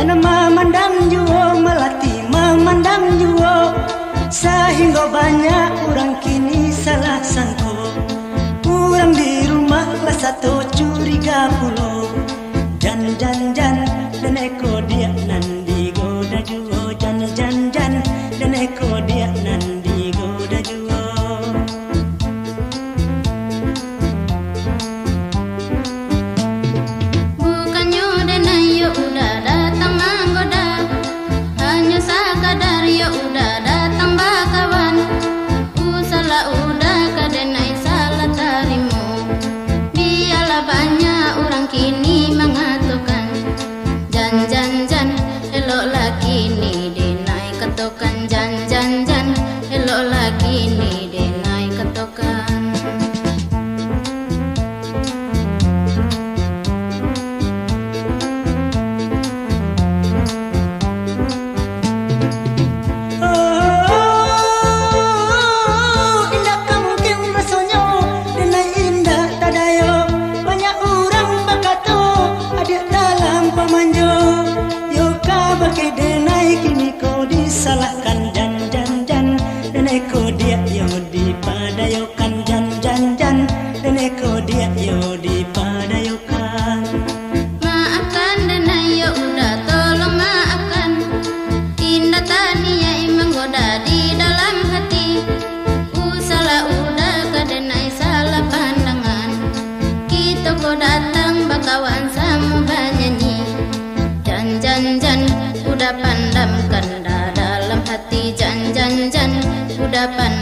dan memandang juo, melatih memandang juo, sehingga banyak orang kini salah sangko. Orang di rumah lah satu curiga pulo. Jan dan eko dia nandi goda juo. Jan dan eko dia nandi goda juo. Bukannya denai yo udah datang menggoda, hanya sekadar yo udah datang bakawan. Salah udah kadenai salah tarimu. Biarlah banyak orang kini mengatakan jan elok lagi ni denai ketokan. Jan elok lagi ni denai ketokan. Salahkan jan dan eko dia yo dipadayokan. Jan dan eko dia yo dipadayokan. Maafkan denai yo udah tolong maafkan. Indah tania menggoda di dalam hati. Salah udah kadenai salah pandangan. Kita kok datang bakawan sama banyanyi. Jan udah pandamkan dalam hati. Jan udah pandamkan